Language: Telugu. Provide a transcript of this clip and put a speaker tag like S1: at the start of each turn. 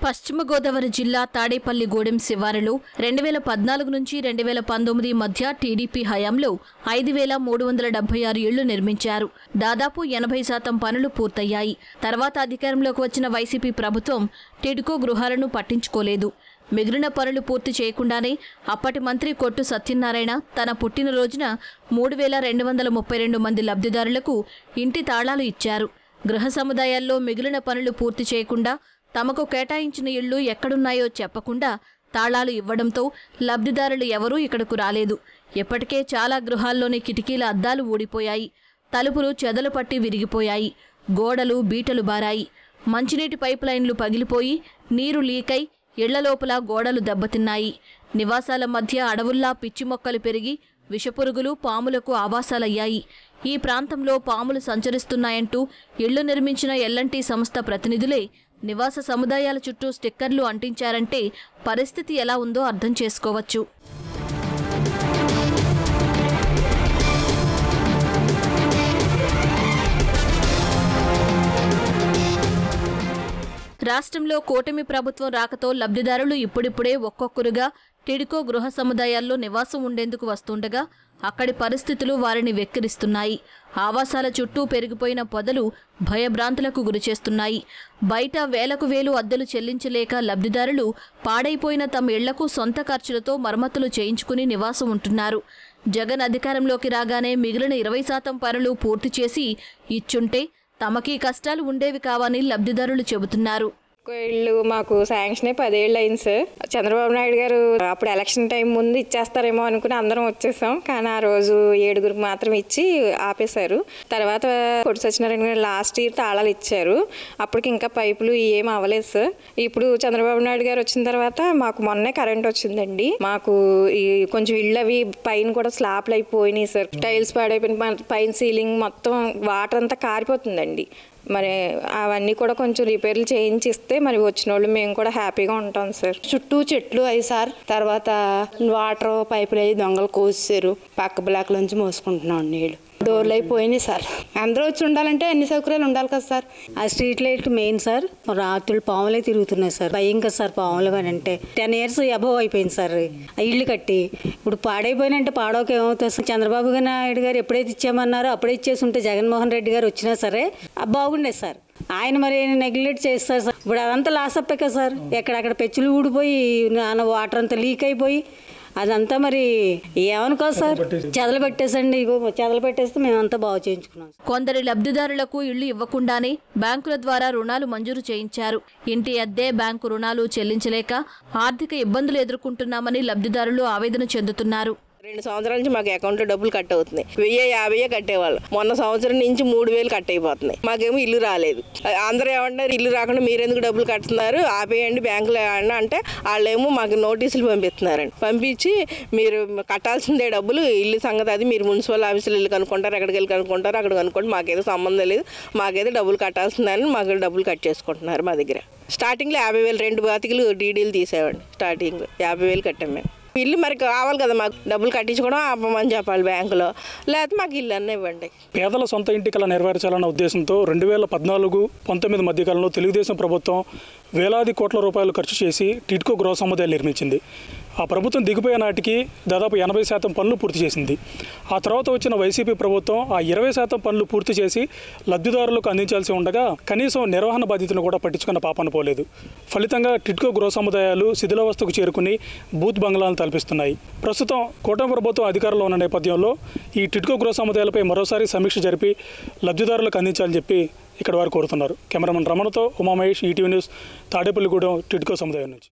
S1: పశ్చిమ గోదావరి జిల్లా తాడేపల్లిగూడెం శివారులో 2014 నుంచి 2019 మధ్య టీడీపీ హయాంలో 5376 ఇళ్లు నిర్మించారు. దాదాపు 80% పనులు పూర్తయ్యాయి. తర్వాత అధికారంలోకి వచ్చిన వైసీపీ ప్రభుత్వం టిడ్కో గృహాలను పట్టించుకోలేదు. మిగిలిన పనులు పూర్తి చేయకుండానే అప్పటి మంత్రి కొట్టు సత్యనారాయణ తన పుట్టినరోజున 3232 మంది లబ్ధిదారులకు ఇంటి తాళాలు ఇచ్చారు. గృహ సముదాయాల్లో మిగిలిన పనులు పూర్తి చేయకుండా తమకు కేటాయించిన ఇళ్లు ఎక్కడున్నాయో చెప్పకుండా తాళాలు ఇవ్వడంతో లబ్ధిదారులు ఎవరూ ఇక్కడకు రాలేదు. ఇప్పటికే చాలా గృహాల్లోని కిటికీల అద్దాలు ఊడిపోయాయి. తలుపులు చెదలు పట్టి విరిగిపోయాయి. గోడలు బీటలు బారాయి. మంచినీటి పైప్ లైన్లు పగిలిపోయి నీరు లీకై ఇళ్ల లోపల గోడలు దెబ్బతిన్నాయి. నివాసాల మధ్య అడవుల్లా పిచ్చి మొక్కలు పెరిగి విషపురుగులు పాములకు ఆవాసాలయ్యాయి. ఈ ప్రాంతంలో పాములు సంచరిస్తున్నాయంటూ ఇళ్లు నిర్మించిన ఎల్ఎన్టీ సంస్థ ప్రతినిధులే నివాస సముదాయాల చుట్టూ స్టిక్కర్లు అంటించారంటే పరిస్థితి ఎలా ఉందో అర్థం చేసుకోవచ్చు. రాష్ట్రంలో కూటమి ప్రభుత్వం రాకతో లబ్ధిదారులు ఇప్పుడిప్పుడే ఒక్కొక్కరుగా టిడ్కో గృహ సముదాయాల్లో నివాసం ఉండేందుకు వస్తుండగా అక్కడి పరిస్థితులు వారిని వెక్కిరిస్తున్నాయి. ఆవాసాల చుట్టూ పెరిగిపోయిన పొదలు భయభ్రాంతులకు గురిచేస్తున్నాయి. బయట వేలకు వేలు అద్దెలు చెల్లించలేక లబ్ధిదారులు పాడైపోయిన తమ ఇళ్లకు సొంత ఖర్చులతో మరమ్మతులు చేయించుకుని నివాసం ఉంటున్నారు. జగన్ అధికారంలోకి రాగానే మిగిలిన 20% పనులు పూర్తి చేసి ఇచ్చుంటే తమకీ కష్టాలు ఉండేవి కావని లబ్ధిదారులు చెబుతున్నారు.
S2: ఇల్లు మాకు శాంక్షన్ 10 ఏళ్ళు అయింది సార్. చంద్రబాబు నాయుడు గారు అప్పుడు ఎలక్షన్ టైం ముందు ఇచ్చేస్తారేమో అనుకుని అందరం వచ్చేసాం. కానీ ఆ రోజు 7గురికి మాత్రం ఇచ్చి ఆపేశారు. తర్వాత కొట్టు సత్యనారాయణ గారు లాస్ట్ ఇయర్ తాళాలు ఇచ్చారు. అప్పటికి ఇంకా పైపులు ఏం అవ్వలేదు సార్. ఇప్పుడు చంద్రబాబు నాయుడు గారు వచ్చిన తర్వాత మాకు మొన్నే కరెంట్ వచ్చిందండి. మాకు ఈ కొంచెం ఇళ్ళు అవి పైన కూడా స్లాబ్లు అయిపోయినాయి సార్. టైల్స్ పాడైపోయిన పైన సీలింగ్ మొత్తం వాటర్ అంతా కారిపోతుందండి. మరి అవన్నీ కూడా కొంచెం రిపేర్లు చేయించిస్తే మరి వచ్చిన వాళ్ళు మేము కూడా హ్యాపీగా ఉంటాం సార్.
S3: చుట్టూ చెట్లు అయ్యి సార్. తర్వాత వాటర్ పైపులు అయ్యి దొంగలు కోసారు. పక్క బ్లాక్ నుంచి మోసుకుంటున్నాం నీళ్ళు. డోర్లు అయిపోయినాయి సార్. అందరూ వచ్చి ఉండాలంటే అన్ని సౌకర్యాలు ఉండాలి కదా సార్. ఆ స్ట్రీట్ లైట్ మెయిన్ సార్. రాత్రులు పాములే తిరుగుతున్నాయి సార్. భయం కదా సార్ పాములు కానీ అంటే 10 years అబోవ్ అయిపోయింది సార్ ఇల్లు కట్టి. ఇప్పుడు పాడైపోయినంటే పాడోక ఏమవుతుంది సార్. చంద్రబాబు నాయుడు గారు ఎప్పుడైతే ఇచ్చామన్నారో అప్పుడే ఇచ్చేసి ఉంటే జగన్మోహన్ రెడ్డి గారు వచ్చినా సరే బాగుండేది సార్. ఆయన మరి నెగ్లెక్ట్ చేస్తారు సార్. ఇప్పుడు అదంతా లాస్ అప్పే కదా సార్. ఎక్కడక్కడ పెచ్చులు ఊడిపోయి వాటర్ అంతా లీక్ అయిపోయి అదంతా మరి ఏమనుకో సార్. చెదలు పెట్టేసండి. చెదలు పెట్టేస్తే మేమంతా బాగు చేయించుకున్నాం.
S1: కొందరి లబ్ధిదారులకు ఇళ్లు ఇవ్వకుండానే బ్యాంకుల ద్వారా రుణాలు మంజూరు చేయించారు. ఇంటి అద్దె, బ్యాంకు రుణాలు చెల్లించలేక ఆర్థిక ఇబ్బందులు ఎదుర్కొంటున్నామని లబ్ధిదారులు ఆవేదన చెందుతున్నారు.
S4: 2 సంవత్సరాల నుంచి మాకు అకౌంట్లో డబ్బులు కట్ అవుతున్నాయి. 1050 కట్టేవాళ్ళు. మొన్న సంవత్సరం నుంచి 3000 కట్ అయిపోతున్నాయి. మాకేమో ఇల్లు రాలేదు. అందరూ ఏమంటారు, ఇల్లు రాకుండా మీరెందుకు డబ్బులు కడుతున్నారు, ఆపేయండి బ్యాంకులో అంటే వాళ్ళేమో మాకు నోటీసులు పంపిస్తున్నారండి. పంపించి మీరు కట్టాల్సిందే డబ్బులు, ఇల్లు సంగతి అది మీరు మున్సిపల్ ఆఫీసులు వెళ్ళి కనుక్కుంటారు, ఎక్కడికి వెళ్ళి కనుక్కుంటారు, అక్కడ కనుక్కోండి, మాకేదో సంబంధం లేదు, మాకేదో డబ్బులు కట్టాల్సిందని మాకు డబ్బులు కట్ చేసుకుంటున్నారు మా దగ్గర. స్టార్టింగ్లో 50,000 2 బాతికలు డీడీలు తీసేవాడిని. స్టార్టింగ్లో 50,000 కట్టాం మేము. ఇల్లు మరి కావాలి కదా, మాకు డబ్బులు కట్టించుకోవడం ఆపమని చెప్పాలి బ్యాంకులో, లేకపోతే మాకు ఇల్లు అన్నీ ఇవ్వండి.
S5: పేదల సొంత ఇంటి కల నెరవేర్చాలన్న ఉద్దేశంతో 2014-19 మధ్యకాలంలో తెలుగుదేశం ప్రభుత్వం వేలాది కోట్ల రూపాయలు ఖర్చు చేసి టిడ్కో గృహ సముదాయాలు నిర్మించింది. ఆ ప్రభుత్వం దిగిపోయే నాటికి దాదాపు 80% పనులు పూర్తి చేసింది. ఆ తర్వాత వచ్చిన వైసీపీ ప్రభుత్వం ఆ 20% పనులు పూర్తి చేసి లబ్ధిదారులకు అందించాల్సి ఉండగా కనీసం నిర్వహణ బాధ్యతను కూడా పట్టించుకున్న పాపన పోలేదు. ఫలితంగా టిడ్కో గృహ సముదాయాలు శిథిలావస్థకు చేరుకుని బూత్ బంగ్లాలను తలపిస్తున్నాయి. ప్రస్తుతం కూటమి ప్రభుత్వం అధికారంలో ఉన్న నేపథ్యంలో ఈ టిడ్కో గృహ సముదాయాలపై మరోసారి సమీక్ష జరిపి లబ్ధిదారులకు అందించాలని చెప్పి ఇక్కడ వారు కోరుతున్నారు. కెమెరామెన్ రమణతో ఉమామహేష్, ఈటీవీ న్యూస్, తాడేపల్లిగూడెం టిడ్కో సముదాయం నుంచి.